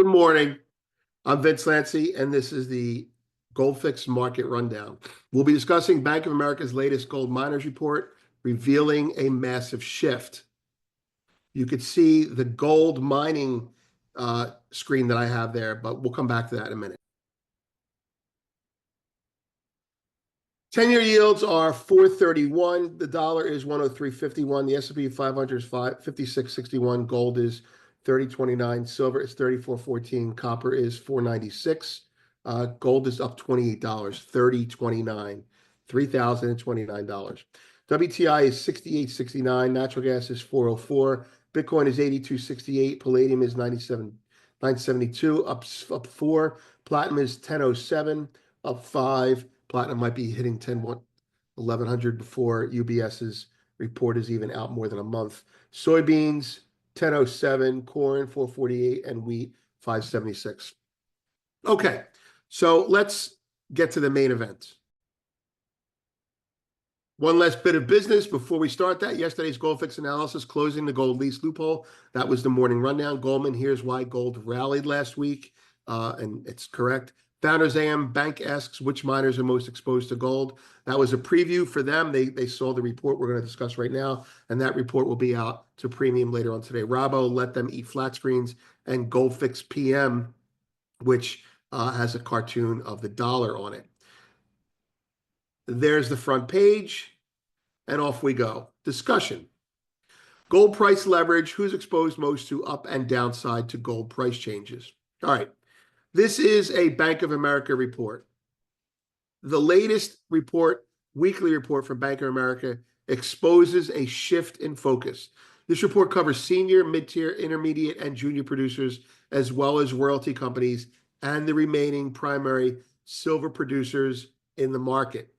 Good morning. I'm Vince Lancy, and this is the Goldfix Market Rundown. We'll be discussing Bank of America's latest gold miners report, revealing a massive shift. You could see the gold mining screen that I have there, but we'll come back to that in a minute. 10-year yields are 431. The dollar is 103.51. The S&P 500 is 56.61. Gold is 30.29. Silver is 34.14. Copper is 496. Gold is up $28. 30.29. $3,029. WTI is 68.69. Natural gas is 404. Bitcoin is 82.68. Palladium is 972. Up 4. Platinum is 1007. Up 5. Platinum might be hitting 1100 before UBS's report is even out more than a month. Soybeans 1007, corn 448, and wheat 576. Okay, so let's get to the main event. One last bit of business before we start that. Yesterday's Goldfix analysis, closing the gold lease loophole. That was the morning rundown. Goldman, here's why gold rallied last week, and it's correct. Founders AM Bank asks which miners are most exposed to gold. That was a preview for them. They saw the report we're going to discuss right now, and that report will be out to premium later on today. Rabo, let them eat flat screens, and Goldfix PM, which has a cartoon of the dollar on it. There's the front page, and off we go. Discussion. Gold price leverage, who's exposed most to up and downside to gold price changes? All right. This is a Bank of America report. The latest report, weekly report from Bank of America, exposes a shift in focus. This report covers senior, mid-tier, intermediate, and junior producers, as well as royalty companies and the remaining primary silver producers in the market.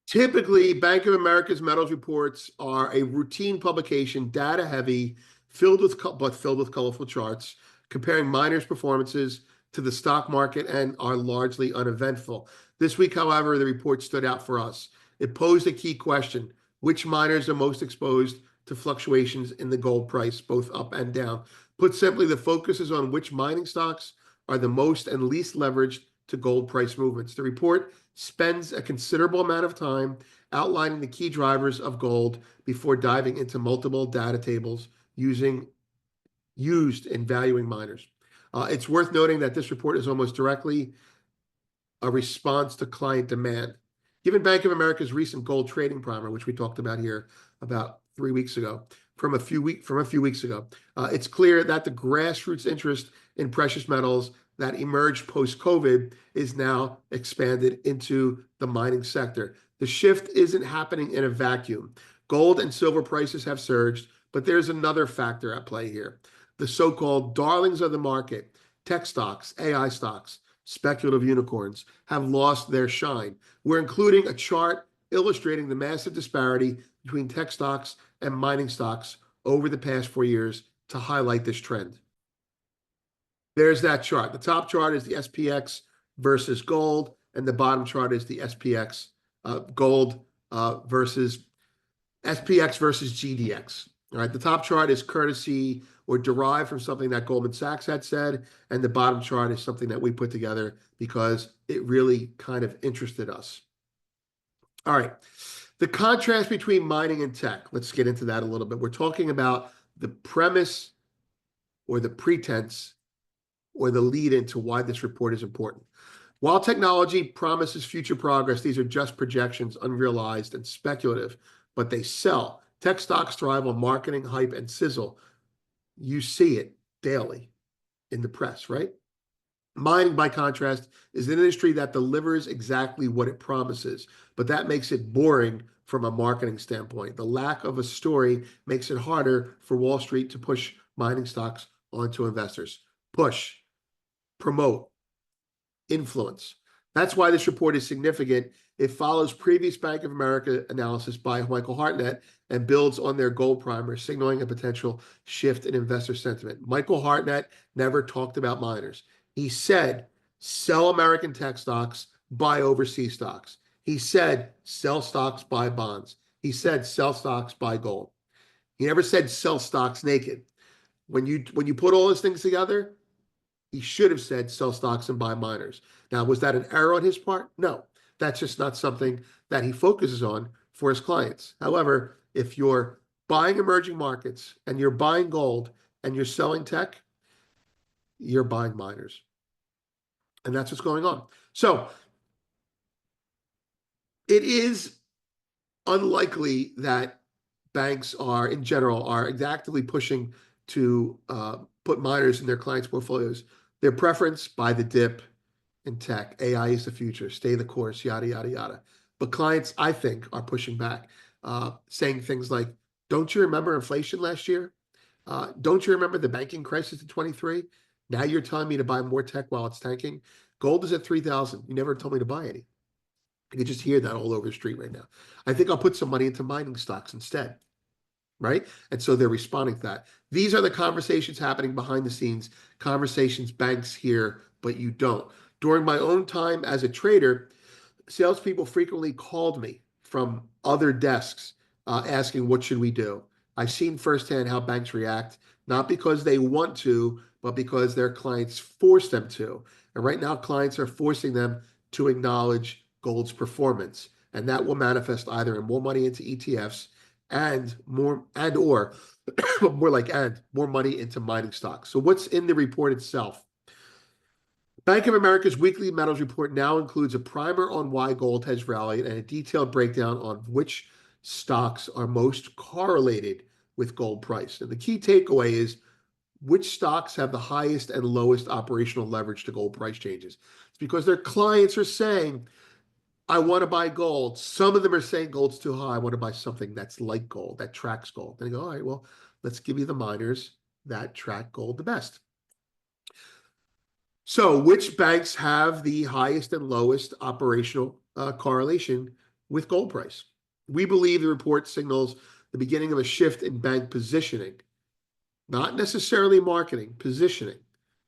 Typically, Bank of America's metals reports are a routine publication, data-heavy, filled with colorful charts, comparing miners' performances to the stock market, and are largely uneventful. This week, however, the report stood out for us. It posed a key question: which miners are most exposed to fluctuations in the gold price, both up and down? Put simply, the focus is on which mining stocks are the most and least leveraged to gold price movements. The report spends a considerable amount of time outlining the key drivers of gold before diving into multiple data tables used in valuing miners. It's worth noting that this report is almost directly a response to client demand. Given Bank of America's recent gold trading primer, which we talked about here about 3 weeks ago, from a few weeks ago, it's clear that the grassroots interest in precious metals that emerged post-COVID is now expanded into the mining sector. The shift isn't happening in a vacuum. Gold and silver prices have surged, but there's another factor at play here. The so-called darlings of the market, tech stocks, AI stocks, speculative unicorns, have lost their shine. We're including a chart illustrating the massive disparity between tech stocks and mining stocks over the past 4 years to highlight this trend. There's that chart. The top chart is the SPX versus gold, and the bottom chart is the SPX gold versus SPX versus GDX. All right, the top chart is courtesy or derived from something that Goldman Sachs had said, and the bottom chart is something that we put together because it really kind of interested us. All right, the contrast between mining and tech. Let's get into that a little bit. We're talking about the premise or the pretense or the lead into why this report is important. While technology promises future progress, these are just projections, unrealized and speculative, but they sell. Tech stocks thrive on marketing, hype, and sizzle. You see it daily in the press, right? Mining, by contrast, is an industry that delivers exactly what it promises, but that makes it boring from a marketing standpoint. The lack of a story makes it harder for Wall Street to push mining stocks onto investors. Push, promote, influence. That's why this report is significant. It follows previous Bank of America analysis by Michael Hartnett and builds on their gold primer, signaling a potential shift in investor sentiment. Michael Hartnett never talked about miners. He said, sell American tech stocks, buy overseas stocks. He said, sell stocks, buy bonds. He said, sell stocks, buy gold. He never said sell stocks naked. When you put all those things together, he should have said sell stocks and buy miners. Now, was that an error on his part? No, that's just not something that he focuses on for his clients. However, if you're buying emerging markets and you're buying gold and you're selling tech, you're buying miners. And that's what's going on. So it is unlikely that banks are, in general, are actively pushing to put miners in their clients' portfolios. Their preference, buy the dip in tech. AI is the future. Stay the course, yada, yada, yada. But clients, I think, are pushing back, saying things like, don't you remember inflation last year? Don't you remember the banking crisis in 23? Now you're telling me to buy more tech while it's tanking. Gold is at 3,000. You never told me to buy any. You can just hear that all over the street right now. I think I'll put some money into mining stocks instead, right? And so they're responding to that. These are the conversations happening behind the scenes, conversations banks hear, but you don't. During my own time as a trader, salespeople frequently called me from other desks asking, what should we do? I've seen firsthand how banks react, not because they want to, but because their clients force them to. And right now, clients are forcing them to acknowledge gold's performance. And that will manifest either in more money into ETFs and more, and or more like, and more money into mining stocks. So what's in the report itself? Bank of America's weekly metals report now includes a primer on why gold has rallied and a detailed breakdown on which stocks are most correlated with gold price. And the key takeaway is which stocks have the highest and lowest operational leverage to gold price changes. It's because their clients are saying, I want to buy gold. Some of them are saying gold's too high. I want to buy something that's like gold, that tracks gold. And they go, all right, well, let's give you the miners that track gold the best. So which banks have the highest and lowest operational correlation with gold price? We believe the report signals the beginning of a shift in bank positioning, not necessarily marketing, positioning.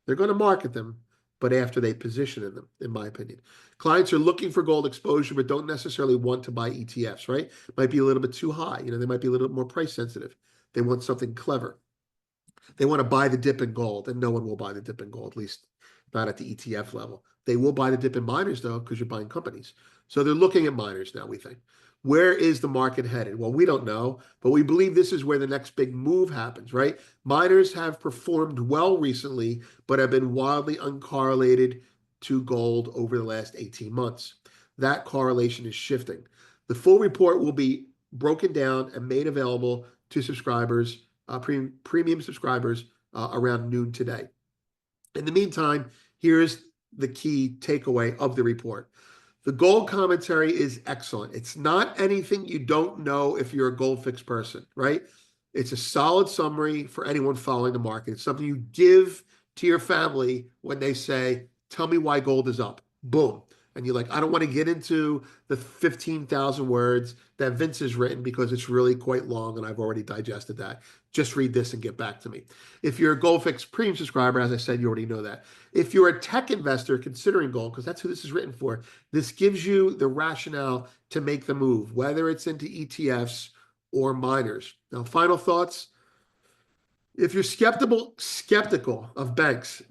They're going to market them, but after they position in them, in my opinion. Clients are looking for gold exposure, but don't necessarily want to buy ETFs, right? Might be a little bit too high. They might be a little bit more price sensitive. They want something clever. They want to buy the dip in gold, and no one will buy the dip in gold, at least not at the ETF level. They will buy the dip in miners, though, because you're buying companies. So they're looking at miners now, we think. Where is the market headed? Well, we don't know, but we believe this is where the next big move happens, right? Miners have performed well recently, but have been wildly uncorrelated to gold over the last 18 months. That correlation is shifting. The full report will be broken down and made available to subscribers, premium subscribers, around noon today. In the meantime, here's the key takeaway of the report. The gold commentary is excellent. It's not anything you don't know if you're a gold fix person, right? It's a solid summary for anyone following the market. It's something you give to your family when they say, tell me why gold is up. Boom. And you're like, I don't want to get into the 15,000 words that Vince has written because it's really quite long and I've already digested that. Just read this and get back to me. If you're a GoldFix premium subscriber, as I said, you already know that. If you're a tech investor considering gold, because that's who this is written for, this gives you the rationale to make the move, whether it's into ETFs or miners. Now, final thoughts. If you're skeptical of banks,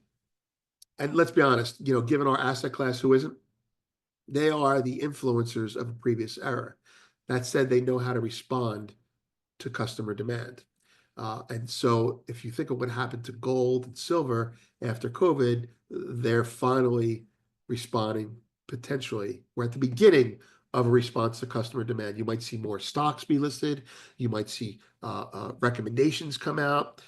and let's be honest, given our asset class, who isn't? They are the influencers of a previous era. That said, they know how to respond to customer demand. And so if you think of what happened to gold and silver after COVID, they're finally responding potentially. We're at the beginning of a response to customer demand. You might see more stocks be listed. You might see recommendations come out.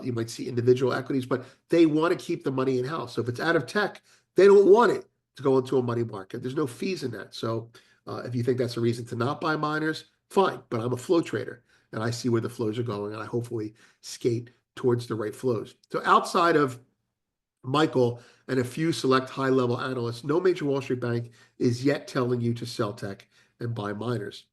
You might see individual equities, but they want to keep the money in-house. So if it's out of tech, they don't want it to go into a money market. There's no fees in that. So if you think that's a reason to not buy miners, fine, but I'm a flow trader and I see where the flows are going and I hopefully skate towards the right flows. So outside of Michael and a few select high-level analysts, no major Wall Street bank is yet telling you to sell tech and buy miners.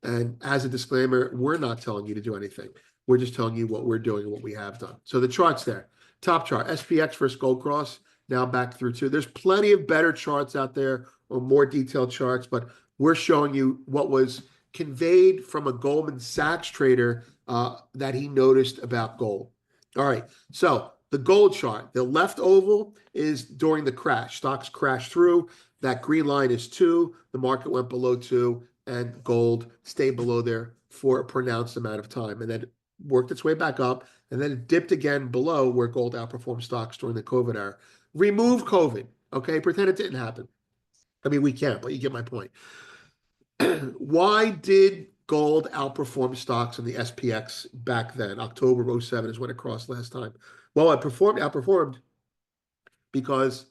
And as a disclaimer, we're not telling you to do anything. We're just telling you what we're doing and what we have done. So the chart's there. Top chart, SPX versus Gold Cross, now back through two. There's plenty of better charts out there or more detailed charts, but we're showing you what was conveyed from a Goldman Sachs trader that he noticed about gold. All right, so the gold chart, the left oval is during the crash. Stocks crashed through. That green line is 2. The market went below 2, and gold stayed below there for a pronounced amount of time, and then it worked its way back up, and then it dipped again below where gold outperformed stocks during the COVID era. Remove COVID, okay? Pretend it didn't happen. I mean, we can't, but you get my point. Why did gold outperform stocks in the SPX back then? October 07 is when it crossed last time. Well, it outperformed because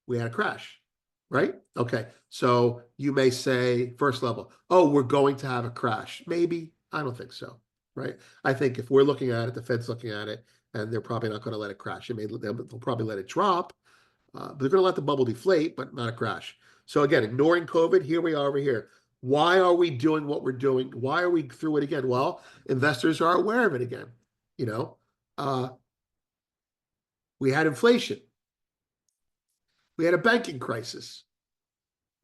we had a crash, right? Okay, so you may say, first level, oh, we're going to have a crash. Maybe. I don't think so, right? I think if we're looking at it, the Fed's looking at it, and they're probably not going to let it crash. They'll probably let it drop, but they're going to let the bubble deflate, but not a crash. So again, ignoring COVID, here we are over here. Why are we doing what we're doing? Why are we through it again? Well, investors are aware of it again. You know, we had inflation. We had a banking crisis.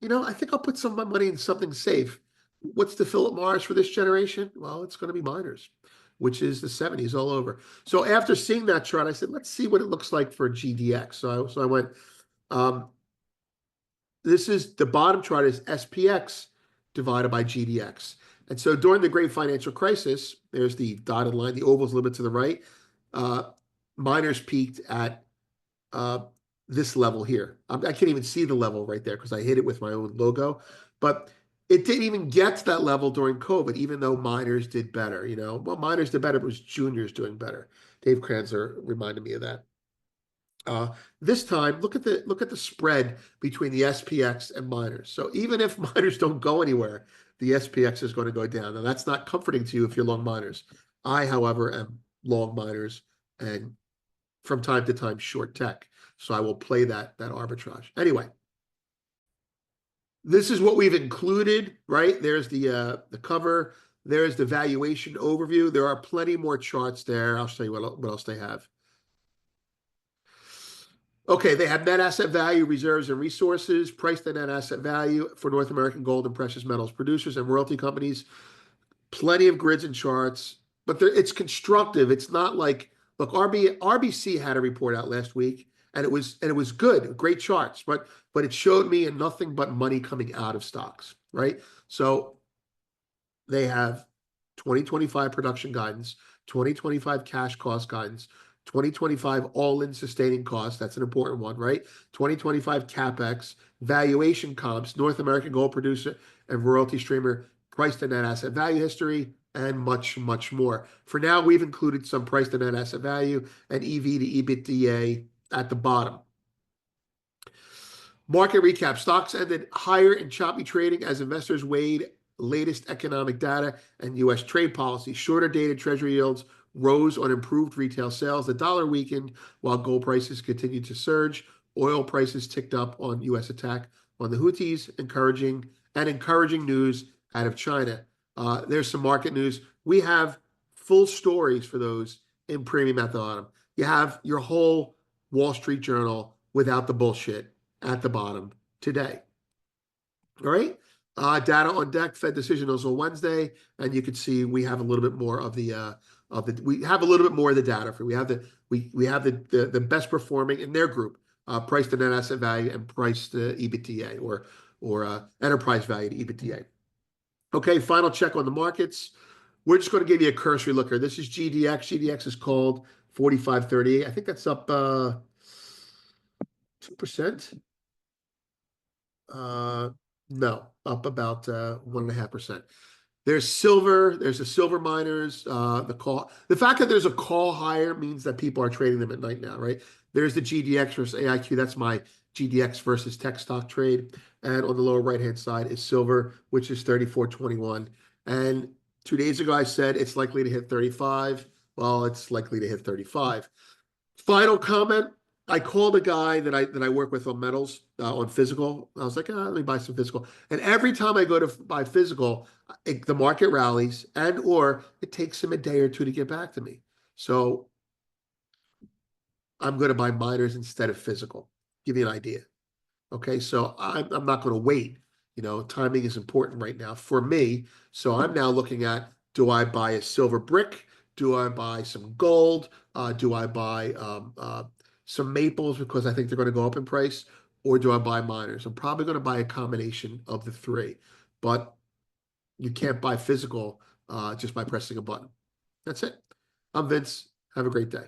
I think I'll put some of my money in something safe. What's the Philip Morris for this generation? Well, it's going to be miners, which is the 70s all over. So after seeing that chart, I said, let's see what it looks like for GDX. So I went, this is the bottom chart is SPX divided by GDX. And so during the great financial crisis, there's the dotted line, the oval's a little bit to the right. Miners peaked at this level here. I can't even see the level right there because I hit it with my own logo. But it didn't even get to that level during COVID, even though miners did better. Well, miners did better, but it was juniors doing better. Dave Kranzler reminded me of that. This time, look at the spread between the SPX and miners. So even if miners don't go anywhere, the SPX is going to go down. Now that's not comforting to you if you're long miners. I, however, am long miners and from time to time short tech. So I will play that arbitrage. Anyway, this is what we've included, right? There's the cover. There's the valuation overview. There are plenty more charts there. I'll show you what else they have. Okay, they have net asset value, reserves and resources, price to net asset value for North American gold and precious metals producers and royalty companies. Plenty of grids and charts, but it's constructive. It's not like, look, RBC had a report out last week, and it was good, great charts, but it showed me nothing but money coming out of stocks, right? So they have 2025 production guidance, 2025 cash cost guidance, 2025 all-in sustaining costs. That's an important one, right? 2025 CapEx, valuation comps, North American gold producer and royalty streamer, price to net asset value history, and much, much more. For now, we've included some price to net asset value and EV to EBITDA at the bottom. Market recap. Stocks ended higher in choppy trading as investors weighed latest economic data and U.S. trade policy. Shorter dated treasury yields rose on improved retail sales. The dollar weakened while gold prices continued to surge. Oil prices ticked up on U.S. attack on the Houthis, encouraging news out of China. There's some market news. We have full stories for those in premium at the bottom. You have your whole Wall Street Journal without the bullshit at the bottom today. All right. Data on deck. Fed decision was on Wednesday, and you can see we have a little bit more of the we have a little bit more of the data for. We have the best performing in their group, price to net asset value and price to EBITDA or enterprise value to EBITDA. Okay, final check on the markets. We're just going to give you a cursory look here. This is GDX. GDX is called 4538. I think that's up 2%. No, up about 1.5%. There's silver. There's the silver miners. The fact that there's a call higher means that people are trading them at night now, right? There's the GDX versus AIQ. That's my GDX versus tech stock trade. And on the lower right-hand side is silver, which is 34.21. And 2 days ago, I said it's likely to hit 35. Well, it's likely to hit 35. Final comment. I called a guy that I work with on metals, on physical. I was like, let me buy some physical. And every time I go to buy physical, the market rallies or it takes him a day or two to get back to me. So I'm going to buy miners instead of physical. Give you an idea. Okay, so I'm not going to wait. Timing is important right now for me. So I'm now looking at, do I buy a silver brick? Do I buy some gold? Do I buy some maples because I think they're going to go up in price? Or do I buy miners? I'm probably going to buy a combination of the three, but you can't buy physical just by pressing a button. That's it. I'm Vince. Have a great day.